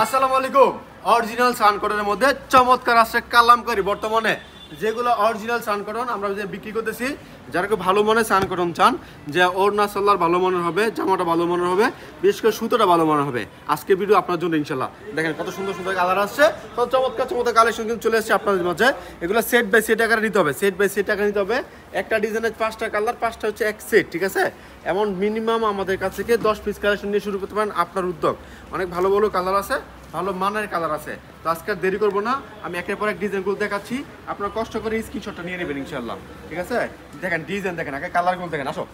আসসালামু আলাইকুম। অরিজিনাল সান কটনের মধ্যে চমৎকার আসছে কালামকারী বর্তমানে যেগুলো অরিজিনাল সান কটন আমরা যে বিক্রি করতেছি, যারা খুব ভালো মনে সান কটন চান, যে ওড়না সালোয়ার ভালো মনের হবে, জামাটা ভালো মনের হবে, বিশেষ করে সুতোটা ভালো মনের হবে, আজকে ভিডিও আপনার জন্য ইনশাল্লাহ। দেখেন কত সুন্দর সুন্দর কালার আসছে, কত চমৎকার চমৎকার কালেকশন কিন্তু চলে এসেছে আপনাদের মাঝে। এগুলো সেট বাই সেট আকারে নিতে হবে, সেট বাই সেট আকারে নিতে হবে। একটা ডিজাইনের 5টা কালার, 5টা হচ্ছে এক সেট, ঠিক আছে? এমন মিনিমাম আমাদের কাছ থেকে 10 পিস কালেকশন নিয়ে শুরু করতে পারেন, আপনার উদ্যোগ। অনেক ভালো ভালো কালার আছে, ভালো মানের কালার আছে। তো আজকে আর দেরি করবো না, আমি একের পর এক ডিজাইনগুলো দেখাচ্ছি, আপনারা কষ্ট করে স্ক্রিনশটটা নিয়ে নেবেন ইনশাল্লাহ, ঠিক আছে? দেখেন ডিজাইন দেখেন, আগে কালারগুলো দেখেন, আসো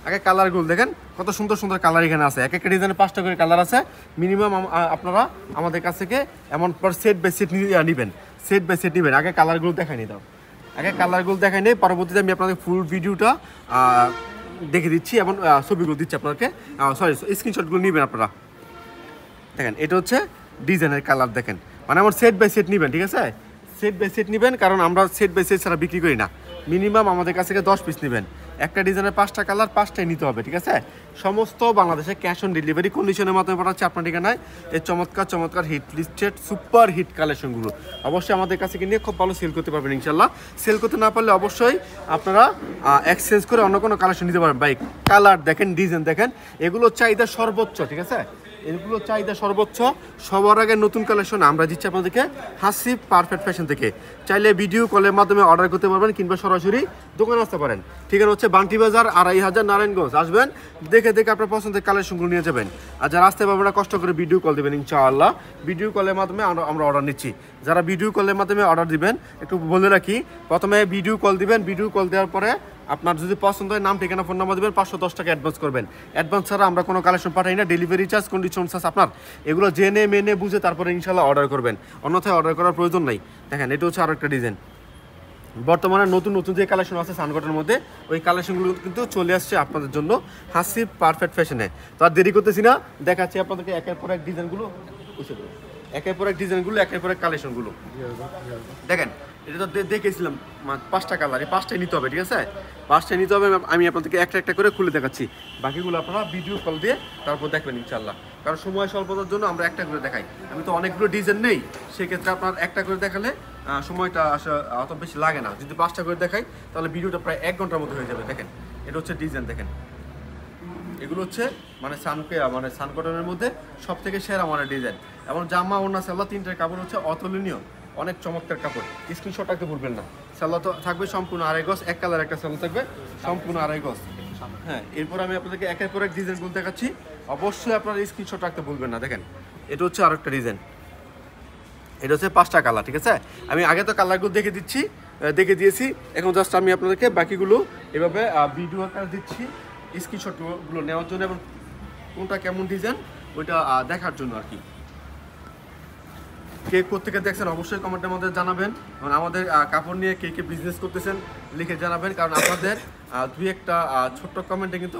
আগে কালারগুলো দেখেন, কত সুন্দর সুন্দর কালার এখানে আছে। এক একটা ডিজাইনে 5টা করে কালার আছে। মিনিমাম আপনারা আমাদের কাছ থেকে এমন পর সেট বাই সেট নেবেন, সেট বাই সেট নেবেন। আগে কালারগুলো দেখাই নি, দাও আগে কালারগুলো দেখাই নেই, পরবর্তীতে আমি আপনাদের ফুল ভিডিওটা দেখে দিচ্ছি এবং ছবিগুলো দিচ্ছি আপনাকে, সরি স্ক্রিনশটগুলো নেবেন আপনারা। দেখেন এটা হচ্ছে ডিজাইনের কালার, দেখেন মানে আমার সেট বাই সেট নেবেন, ঠিক আছে? সেট বাই সেট নেবেন, কারণ আমরা সেট বাই সেট ছাড়া বিক্রি করি না। মিনিমাম আমাদের কাছ থেকে 10 পিস নেবেন। একটা ডিজাইনের 5টা কালার, 5টাই নিতে হবে, ঠিক আছে? সমস্ত বাংলাদেশে ক্যাশ অন ডেলিভারি কন্ডিশনের মাধ্যমে পাঠাচ্ছি আপনার ঠিকানায় এই চমৎকার চমৎকার হিট লিস্টেড সুপার হিট কালেকশনগুলো। অবশ্যই আমাদের কাছে কিনে খুব ভালো সেল করতে পারবেন ইনশাল্লাহ। সেল করতে না পারলে অবশ্যই আপনারা এক্সচেঞ্জ করে অন্য কোনো কালেকশন নিতে পারবেন। বাইক কালার দেখেন, ডিজাইন দেখেন, এগুলো চাহিদা সর্বোচ্চ, ঠিক আছে? এগুলো চাহিদা সর্বোচ্চ। সবার আগে নতুন কালেকশন আমরা দিচ্ছি আপনাদেরকে হাসিব পারফেক্ট ফ্যাশন থেকে। চাইলে ভিডিও কলের মাধ্যমে অর্ডার করতে পারবেন কিংবা সরাসরি দোকানে আসতে পারেন। ঠিকানা হচ্ছে বান্টি বাজার, 2500 নারায়ণগঞ্জ। আসবেন, দেখে দেখে আপনার পছন্দের কালেকশনগুলো নিয়ে যাবেন। আর যারা আসতে পারবেন না, কষ্ট করে ভিডিও কল দেবেন ইনশাআল্লাহ। ভিডিও কলের মাধ্যমে আমরা অর্ডার নিচ্ছি। যারা ভিডিও কলের মাধ্যমে অর্ডার দিবেন, একটু বলে রাখি, প্রথমে ভিডিও কল দিবেন। ভিডিও কল দেওয়ার পরে আপনার যদি পছন্দ হয়, নাম ঠিকানা ফোন নাম্বার দেবেন, 510 টাকা অ্যাডভান্স করবেন। অ্যাডভান্স ছাড়া আমরা কোনো কালেকশন পাঠাই না। ডেলিভারি চার্জ, কন্ডিশন চার্জ আপনার। এগুলো জেনে মেনে বুঝে তারপরে ইনশাল্লাহ অর্ডার করবেন, অন্যথায় অর্ডার করার প্রয়োজন নেই। দেখেন এটা হচ্ছে আরও একটা ডিজাইন। বর্তমানে নতুন নতুন যে কালেকশন আছে সানকটের মধ্যে, ওই কালেকশনগুলো কিন্তু চলে আসছে আপনাদের জন্য হাসিব পারফেক্ট ফ্যাশনে। তো আর দেরি করতেছি না, দেখাচ্ছি আপনাদেরকে একের পর এক ডিজাইনগুলো, একের পর এক ডিজাইনগুলো, একের পর এক কালেকশনগুলো। দেখেন এটা তো দেখেছিলাম 5টা কালার, এই 5টাই নিতে হবে, ঠিক আছে? 5টাই নিতে হবে। আমি আপনাদেরকে একটা একটা করে খুলে দেখাচ্ছি, বাকিগুলো আপনারা ভিডিও কল দিয়ে তারপর দেখবেন ইনশাল্লাহ। কারণ সময় স্বল্পতার জন্য আমরা একটা করে দেখাই। আমি তো অনেকগুলো ডিজাইন নেই, সেক্ষেত্রে আপনার একটা করে দেখালে সময়টা অত বেশি লাগে না। যদি 5টা করে দেখাই তাহলে ভিডিওটা প্রায় 1 ঘন্টার মধ্যে হয়ে যাবে। দেখেন এটা হচ্ছে ডিজাইন, দেখেন এগুলো হচ্ছে মানে সানকটনের মধ্যে সব থেকে সেরা মানে ডিজাইন। এবং জামা ওড়না সালোয়ার 3টার কাপড় হচ্ছে অতুলনীয়, অনেক চমৎকার কাপড়। স্ক্রিনশট রাখতে ভুলবেন না। সালোয়ার তো থাকবে সম্পূর্ণ 2.5 গজ, এক কালার একটা সালোয়ার থাকবে সম্পূর্ণ 2.5 গজ। হ্যাঁ, এরপর আমি আপনাদেরকে একের পর এক ডিজাইনগুলো দেখাচ্ছি, অবশ্যই আপনারা স্ক্রিনশট রাখতে ভুলবেন না। দেখেন এটা হচ্ছে আরেকটা ডিজাইন, এটা হচ্ছে 5টা কালার, ঠিক আছে? আমি আগে তো কালারগুলো দেখে দিয়েছি, এখন জাস্ট আমি আপনাদেরকে বাকিগুলো এভাবে ভিডিও আকারে দিচ্ছি স্ক্রিনশটগুলো নেওয়ার জন্য এবং কোনটা কেমন ডিজাইন ওইটা দেখার জন্য আর কি। কে কোথেকে দেখছেন অবশ্যই কমেন্টের মধ্যে জানাবেন। এবং আমাদের কাপড় নিয়ে কে কে বিজনেস করতেছেন লিখে জানাবেন, কারণ আপনাদের দুই একটা ছোট্ট কমেন্টে কিন্তু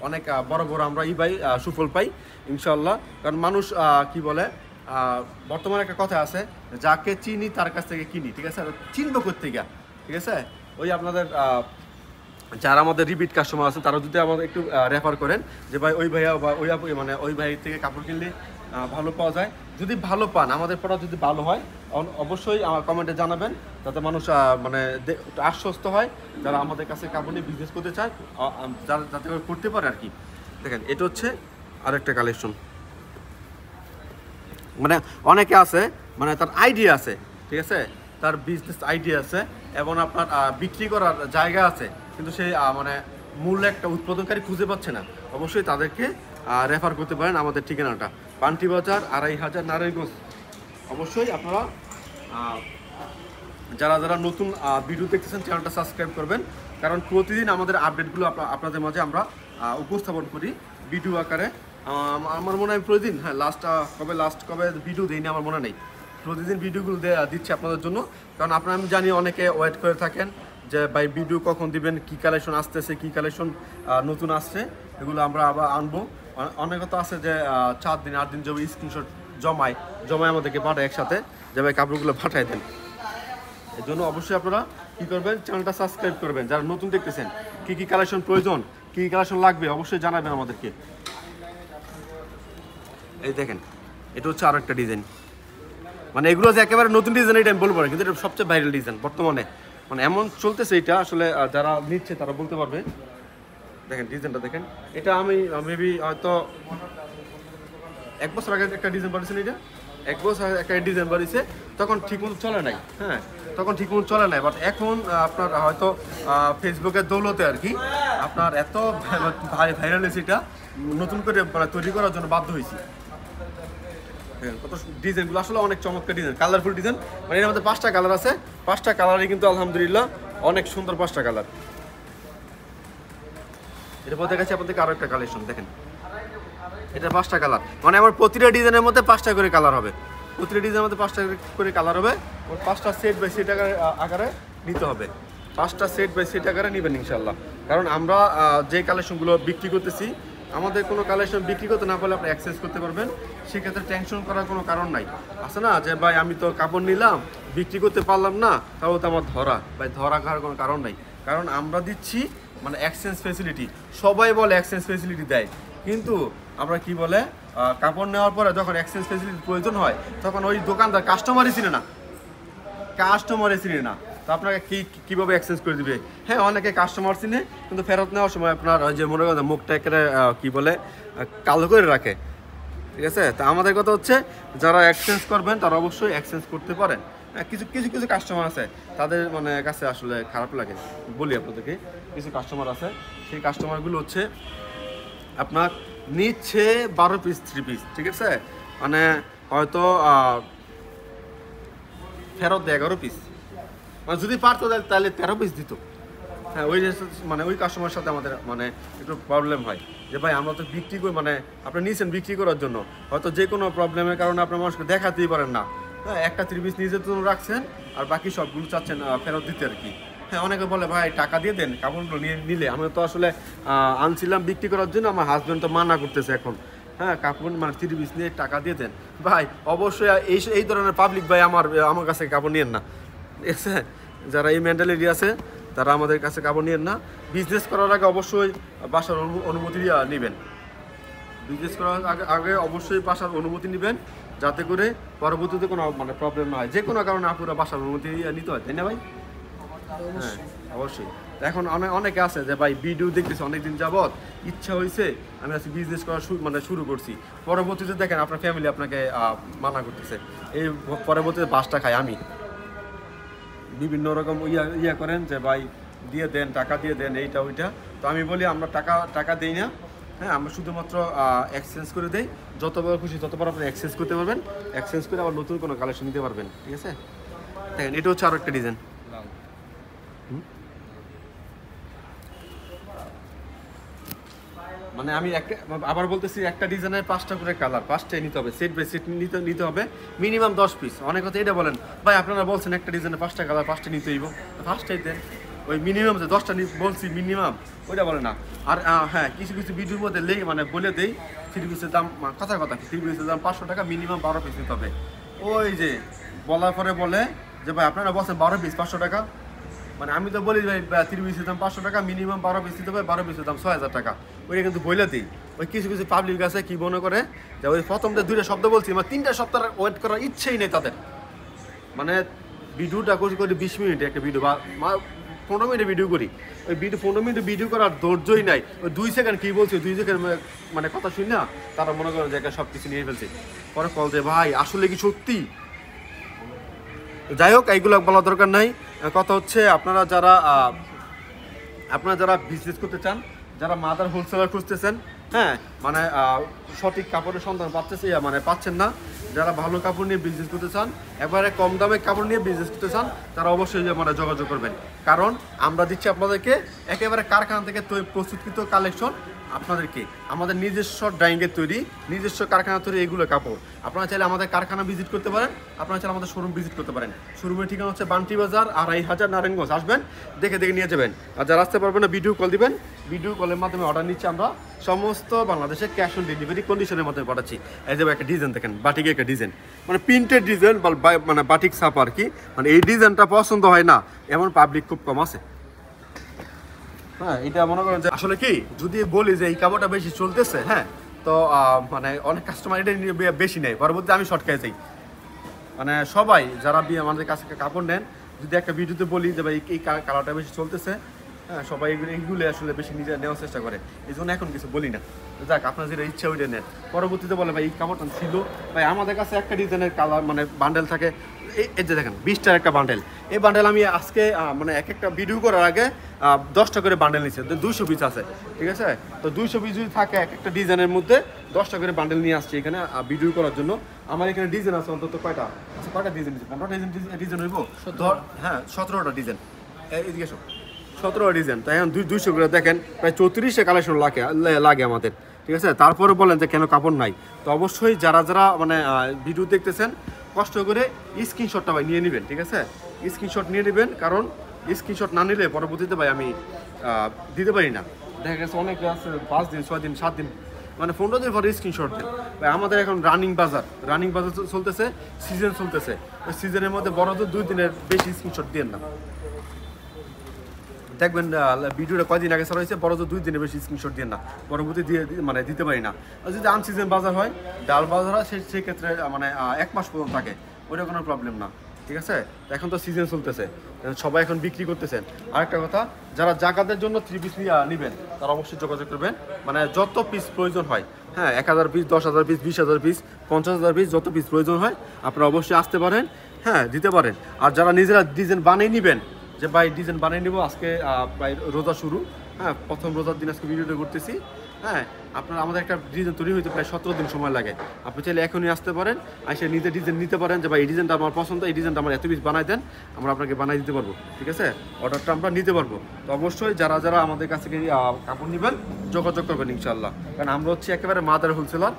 অনেক বড় বড় আমরা সুফল পাই ইনশাল্লাহ। কারণ মানুষ কি বলে, বর্তমানে একটা কথা আছে, যাকে চিনি তার কাছ থেকে কিনি, ঠিক আছে? চিনবো করতে গিয়া, ঠিক আছে? ওই আপনাদের যারা আমাদের রিপিট কাস্টমার আছেন, তারা যদি আমাদের একটু রেফার করেন যে ভাই ওই ভাইয়া বা ওই আপু, মানে ওই ভাই থেকে কাপড় কিনলে ভালো পাওয়া যায়। যদি ভালো পান, আমাদের প্রোডাক্ট যদি ভালো হয়, অবশ্যই আমার কমেন্টে জানাবেন, যাতে মানুষ মানে আশ্বস্ত হয়, যারা আমাদের কাছে কাপড় নিয়ে বিজনেস করতে চায়, যাতে করতে পারে আর কি। দেখেন এটা হচ্ছে আরেকটা কালেকশন। মানে অনেকে আছে, মানে তার আইডিয়া আছে, ঠিক আছে? তার বিজনেস আইডিয়া আছে এবং আপনার বিক্রি করার জায়গা আছে, কিন্তু সেই মানে মূল্য একটা উৎপাদনকারী খুঁজে পাচ্ছে না। অবশ্যই তাদেরকে রেফার করতে পারেন। আমাদের ঠিকানাটা বান্টি বাজার, 2500 নারায়ণগঞ্জ। অবশ্যই আপনারা যারা যারা নতুন ভিডিও দেখতেছেন চ্যানেলটা সাবস্ক্রাইব করবেন, কারণ প্রতিদিন আমাদের আপডেটগুলো আপনাদের মাঝে আমরা উপস্থাপন করি ভিডিও আকারে। আমার মনে হয় প্রতিদিন, হ্যাঁ লাস্ট কবে ভিডিও দিইনি আমার মনে নেই। প্রতিদিন ভিডিওগুলো দিচ্ছি আপনাদের জন্য, কারণ আপনারা আমি জানি অনেকে ওয়েট করে থাকেন যে ভাই ভিডিও কখন দিবেন, কী কালেকশন আসতেছে, কী কালেকশন নতুন আসছে, এগুলো আমরা আবার আনবো। অনেকে তো আছে যে 4 দিন 8 দিন জমি স্ক্রিনশট জমায় আমাদেরকে পাঠায় একসাথে, যে ভাই কাপড়গুলো পাঠায় দেন। এর জন্য অবশ্যই আপনারা কী করবেন, চ্যানেলটা সাবস্ক্রাইব করবেন। যারা নতুন দেখতেছেন, কী কী কালেকশন প্রয়োজন, কী কালেকশন লাগবে অবশ্যই জানাবেন আমাদেরকে। এই দেখেন এটা হচ্ছে আরো একটা ডিজাইন, মানে এগুলো যে একেবারে নতুন ডিজাইন এটা আমি বলবো না, কিন্তু এটা সবচেয়ে ভাইরাল ডিজাইন বর্তমানে, মানে এমন চলতেছে এটা আসলে যারা নিচ্ছে তারা বলতে পারবে। দেখেন ডিজাইনটা দেখেন, এটা আমি মেবি হয়তো 1 বছর আগে একটা ডিজাইন বানিয়েছেন, এটা 1 বছর আগে একটা ডিজাইন বানিয়েছে, তখন ঠিকমতো চলে নাই, হ্যাঁ তখন ঠিকমতো চলে নাই, বাট এখন আপনার হয়তো ফেসবুকের দৌলতে আর কি আপনার এত ভাইরাল হয়েছে, এটা নতুন করে তৈরি করার জন্য বাধ্য হয়েছি। কত ডিজাইনগুলো আসলে অনেক চমৎকার ডিজাইন, কালারফুল ডিজাইন, মানে এর মধ্যে 5টা কালার আছে, 5টা কালারই কিন্তু আলহামদুলিল্লাহ অনেক সুন্দর 5টা কালার। এটা বলতে গেছে আপনাদেরকে আরো একটা কালেকশন দেখেন, এটা 5টা কালার, মানে আমার প্রতিটা ডিজাইনের মধ্যে 5টা করে কালার হবে, প্রতিটা ডিজাইনের মধ্যে 5টা করে কালার হবে, ওর 5টা সেট বাই সেট আকারে নিতে হবে, 5টা সেট বাই সেট আকারে নেবেন ইনশাল্লাহ। কারণ আমরা যে কালেকশনগুলো বিক্রি করতেছি, আমাদের কোনো কালেকশন বিক্রি করতে না পারলে আপনি অ্যাক্সেস করতে পারবেন, সেক্ষেত্রে টেনশন করার কোনো কারণ নাই। আছে না যে ভাই আমি তো কাপড় নিলাম বিক্রি করতে পারলাম না, তাও তো আমার ধরা, ভাই ধরা খাওয়ার কোনো কারণ নাই, কারণ আমরা দিচ্ছি মানে এক্সচেঞ্জ ফেসিলিটি। সবাই বলে এক্সচেঞ্জ ফেসিলিটি দেয়, কিন্তু আমরা কি বলে কাপড় নেওয়ার পরে যখন এক্সচেঞ্জ ফেসিলিটির প্রয়োজন হয় তখন ওই দোকানদার কাস্টমারই চিনে না, তো আপনাকে কীভাবে এক্সচেঞ্জ করে দিবে। হ্যাঁ অনেকে কাস্টমার চিনে, কিন্তু ফেরত নেওয়ার সময় আপনার ওই যে মনে করেন মুখটা একেবারে কি বলে কালো করে রাখে, ঠিক আছে। তা আমাদের কথা হচ্ছে যারা এক্সচেঞ্জ করবেন তারা অবশ্যই এক্সচেঞ্জ করতে পারেন। হ্যাঁ কিছু কিছু কিছু কাস্টমার আছে তাদের মানে কাছে আসলে খারাপ লাগে, বলি আপনাদেরকে, কিছু কাস্টমার আছে, সেই কাস্টমারগুলো হচ্ছে আপনার নিচ্ছে 12 পিস 3 পিস, ঠিক আছে, মানে হয়তো ফেরত দেয় 11 পিস, মানে যদি পারতো তাহলে 13 পিস দিত। হ্যাঁ ওই মানে ওই কাস্টমারের সাথে আমাদের মানে একটু প্রবলেম হয় যে ভাই আমরা তো বিক্রি করি, মানে আপনি নিয়েছেন বিক্রি করার জন্য, হয়তো যে কোনো প্রবলেমের কারণে আপনার মানুষকে দেখাতেই পারেন না, হ্যাঁ একটা 3 পিস নিজের জন্য রাখছেন আর বাকি সবগুলো চাচ্ছেন ফেরত দিতে আর কি। হ্যাঁ অনেকে বলে ভাই টাকা দিয়ে দেন কাপড়গুলো নিলে, আমি তো আসলে আনছিলাম বিক্রি করার জন্য, আমার হাজব্যান্ড তো মানা করতেছে এখন, হ্যাঁ কাপড় মানে 3 পিস নিয়ে টাকা দিয়ে দেন। ভাই অবশ্যই এই ধরনের পাবলিক ভাই আমার কাছে কাপড় নিয়েন না, ঠিক আছে, যারা এই মেন্টালিটি আছে তারা আমাদের কাছে কাপড় নিয়েন না। বিজনেস করার আগে অবশ্যই বাসার অনুমতি নেবেন, বিজনেস করার আগে অবশ্যই বাসার অনুমতি নেবেন, যাতে করে পরবর্তীতে কোনো মানে প্রবলেম না হয়, যে কোনো কারণে আপনারা বাসার অনুমতি নিতে হয়, তাই না ভাই? হ্যাঁ অবশ্যই। এখন অনেকে আছে যে ভাই ভিডিও দেখতেছে অনেকদিন যাবত, ইচ্ছা হয়েছে আমি আজকে বিজনেস করা শুরু করছি, পরবর্তীতে দেখেন আপনার ফ্যামিলি আপনাকে মানা করতেছে, এই পরবর্তীতে বাসটা খাই আমি, বিভিন্ন রকম ইয়া করেন যে ভাই দিয়ে দেন, টাকা দিয়ে দেন, এইটা ওইটা। তো আমি বলি আমরা টাকা দিই না, হ্যাঁ আমরা শুধুমাত্র এক্সচেঞ্জ করে দেই, যতবার খুশি ততবার আপনি এক্সচেঞ্জ করতে পারবেন, এক্সচেঞ্জ করে আবার নতুন কোনো কালেকশন নিতে পারবেন, ঠিক আছে। দেখেন এটা হচ্ছে আরো একটা ডিজাইন, মানে আমি আবার বলতেছি একটা ডিজাইনের 5টা করে কালার, 5টাই নিতে হবে, সেট বাই সেট নিতে হবে, মিনিমাম 10 পিস। অনেক কথা এটা বলেন ভাই আপনারা বলছেন একটা ডিজাইনের 5টা কালার 5টা নিতে হইব, 5টাই দেন, ওই মিনিমাম যে 10টা বলছি মিনিমাম ওইটা বলে না। আর হ্যাঁ কিছু কিছু ভিডিওর মধ্যে মানে বলে দেই 3 পিসের দাম, কথা 3 পিসের দাম 500 টাকা, মিনিমাম 12 পিস নিতে হবে। ওই যে বলার পরে বলে যে ভাই আপনারা বলছেন 12 পিস 500 টাকা, মানে আমি তো বলি ভাই 3 পিসের দাম 500 টাকা, মিনিমাম 12 পিস দিতে হবে, 12 পিসের দাম 6000 টাকা, ওইটা কিন্তু বলে দিই। ওই কিছু কিছু পাবলিক আছে কি মনে করে যে ওই প্রথমটা 2টা শব্দ বলছি, মানে 3টা সপ্তাহ ওয়েট করার ইচ্ছেই নেই তাদের, মানে ভিডিওটা করি 20 মিনিট একটা ভিডিও বা 15 মিনিটে ভিডিও করি, ওই 15 মিনিটে ভিডিও করার ধৈর্যই নাই, ওই 2 সেকেন্ড কী বলছে 2 সেকেন্ড মানে কথা শুনি না, তারা মনে করেন যে একটা সব কিছু নিয়ে ফেলছে, পরে কল যে ভাই আসলে কি সত্যি। যাই হোক এইগুলো বলার দরকার নাই, কথা হচ্ছে আপনারা যারা বিজনেস করতে চান, যারা মাদার হোলসেলার খুঁজতেছেন, হ্যাঁ মানে সঠিক কাপড়ের সন্ধান পাচ্ছেন না, যারা ভালো কাপড় নিয়ে বিজনেস করতে চান, একবারে কম দামে কাপড় নিয়ে বিজনেস করতে চান, তারা অবশ্যই মানে যোগাযোগ করবেন, কারণ আমরা দিচ্ছি আপনাদেরকে একেবারে কারখানা থেকে প্রস্তুতকৃত কালেকশন, আপনাদেরকে আমাদের নিজস্ব ড্রাইংয়ের তৈরি, নিজস্ব কারখানা তৈরি এইগুলো কাপড়। আপনারা চাইলে আমাদের কারখানা ভিজিট করতে পারেন, আপনারা চাইলে আমাদের শোরুম ভিজিট করতে পারেন। শোরুমের ঠিকানা হচ্ছে বান্টি বাজার 2500 নারায়ণগঞ্জ, আসবেন দেখে নিয়ে যাবেন। আর যারা আসতে পারবেন না ভিডিও কল দিবেন, ভিডিও কলের মাধ্যমে অর্ডার নিচ্ছি আমরা, সমস্ত বাংলাদেশে ক্যাশ অন ডেলিভারি কন্ডিশনের মাধ্যমে পাঠাচ্ছি। এই যে একটা ডিজাইন দেখেন, বাটিকের একটা ডিজাইন, মানে প্রিন্টেড ডিজাইন মানে বাটিক ছাপ আর কি, মানে এই ডিজাইনটা পছন্দ হয় না এমন পাবলিক খুব কম আছে। হ্যাঁ এটা মনে করেন যে আসলে কি যদি বলি যে এই কাপড়টা বেশি চলতেছে, হ্যাঁ তো মানে অনেক কাস্টমার এটা নিয়ে বেশি নেয়, পরবর্তীতে আমি শর্ট খেয়ে যাই। মানে সবাই যারা আমাদের কাছে কাপড় নেন, যদি একটা ভিডিওতে বলি যে ভাই এই কালারটা বেশি চলতেছে, হ্যাঁ সবাই এইগুলো আসলে বেশি নিজে নেওয়ার চেষ্টা করে, এই জন্য এখন কিছু বলি না। যাক, আপনার যেটা ইচ্ছা ওইটা নেন। পরবর্তীতে বলে ভাই এই কাপড়টা ছিল, ভাই আমাদের কাছে একটা ডিজাইনের কালার মানে বান্ডেল থাকে, এই যে দেখেন 20টার একটা বান্ডেল। এই বান্ডেল আমি আজকে মানে এক একটা ভিডিও করার আগে 10টা করে বান্ডেল নিচ্ছে, 200 পিস আছে, ঠিক আছে? তো 200 পিস যদি থাকে এক একটা ডিজাইনের মধ্যে 10টা করে বান্ডেল নিয়ে আসছি এখানে ভিডিও করার জন্য। আমার এখানে ডিজাইন আছে অন্তত কয়টা আচ্ছা, কয়টা ডিজাইন আছে? 15টা ডিজাইন হইব। হ্যাঁ 17টা ডিজাইন, এদিকে সব 17টা ডিজাইন। তাই এখন 200 করে দেখেন প্রায় 34টা কালেকশন লাগে আমাদের, ঠিক আছে? তারপরে বলেন যে কেন কাপড় নাই। তো অবশ্যই যারা যারা মানে ভিডিও দেখতেছেন কষ্ট করে স্ক্রিনশটটা ভাই নিয়ে নেবেন, ঠিক আছে? স্ক্রিনশট নিয়ে নেবেন, কারণ স্ক্রিনশট না নিলে পরবর্তীতে ভাই আমি দিতে পারি না। দেখা গেছে অনেকে আছে 5 দিন 6 দিন 7 দিন মানে 15 দিন পরে স্ক্রিনশট দেন। ভাই আমাদের এখন রানিং বাজার চলতেছে, সিজন চলতেছে। ওই সিজনের মধ্যে বড় তো 2 দিনের বেশি স্ক্রিনশট দেন না। দেখবেন ভিডিওটা কয়দিন আগে ছাড়া হয়েছে, বড় তো 2 দিনের বেশি স্ক্রিনশট দিয়ে না, পরবর্তী দিয়ে মানে দিতে পারি না। আর যদি আনসিজন বাজার হয়, ডাল বাজার হয়, সেই ক্ষেত্রে মানে 1 মাস পর্যন্ত থাকে, ওইটা কোনো প্রবলেম না, ঠিক আছে? এখন তো সিজন চলতেছে, সবাই এখন বিক্রি করতেছেন। আরেকটা কথা, যারা জাকাতের জন্য 3 পিস নেবেন তারা অবশ্যই যোগাযোগ করবেন, মানে যত পিস প্রয়োজন হয়, হ্যাঁ 1000 পিস 10,000 পিস 20,000 পিস 50,000 পিস যত পিস প্রয়োজন হয় আপনারা অবশ্যই আসতে পারেন, হ্যাঁ দিতে পারেন। আর যারা নিজেরা ডিজাইন বানিয়ে নেবেন, যে ভাই ডিজাইন বানিয়ে নেবো আজকে প্রায় রোজা শুরু, হ্যাঁ প্রথম রোজার দিন আজকে ভিডিওটা করতেছি, হ্যাঁ আপনার আমাদের একটা ডিজাইন তৈরি হইতে প্রায় 17 দিন সময় লাগে। আপনি চাইলে এখনই আসতে পারেন, এসে নিজে ডিজাইন নিতে পারেন, যে ভাই এই ডিজাইনটা আমার পছন্দ, এই ডিজাইনটা আমার এত পিস বানাই দেন, আমরা আপনাকে বানাই দিতে পারবো, ঠিক আছে? অর্ডারটা আমরা নিতে পারবো। তো অবশ্যই যারা যারা আমাদের কাছ থেকে কাপড় নেবেন যোগাযোগ করবেন ইনশাল্লাহ, কারণ আমরা হচ্ছে একেবারে মাদার হোলসেলার,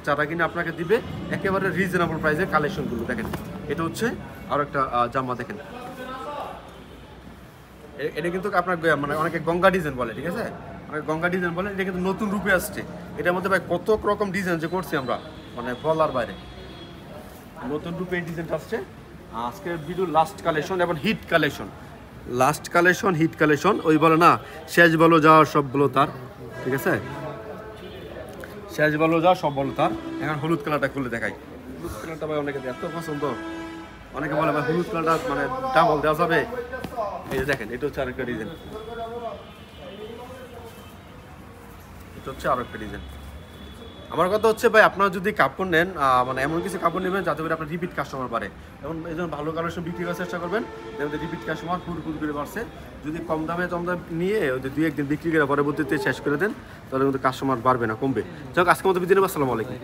যারা কিনে আপনাকে দিবে একেবারে রিজনেবল প্রাইসে কালেকশনগুলো। দেখেন এটা হচ্ছে আরও একটা জামা, দেখেন এটা কিন্তু আপনার মানে অনেকে গঙ্গা ডিজাইন বলে, ঠিক আছে? অনেকে গঙ্গা ডিজাইন বলে, এটা কিন্তু নতুন রূপে আসছে। এটার মধ্যে ভাই কত রকম ডিজাইন যে করছি আমরা, মানে বলার বাইরে। নতুন রূপে এই ডিজাইনটা আসছে। আজকের ভিডিও লাস্ট কালেকশন এবং হিট কালেকশন, ওই বলে না শেষ বলো যাওয়ার সব বলো তার, ঠিক আছে? শেষ বলো যাওয়ার সব বলো তার। এখন হলুদ কালারটা খুলে দেখাই। হলুদ কালারটা ভাই অনেকে এত পছন্দ, অনেকে বলে ভাই হলুদ কালারটা মানে ডাবল দেওয়া যাবে। এই যে দেখেন এটা হচ্ছে আরেকটা ডিজাইন, আমার কথা হচ্ছে ভাই আপনারা যদি কাপড় নেন মানে এমন কিছু কাপড় নেবেন যাতে করে আপনার রিপিট কাস্টমার বাড়ে, এবং এই জন্য ভালো কালেকশন বিক্রি করার চেষ্টা করবেন, যেমন রিপিট কাস্টমার ফুল করে বাড়ছে। যদি কম দামে নিয়ে ওই 2-1 দিন বিক্রি করে পরবর্তীতে শেষ করে দেন, তাহলে কিন্তু কাস্টমার বাড়বে না, কমবে। যাক আজকের মতো বিদায় নেব, আসসালামু আলাইকুম।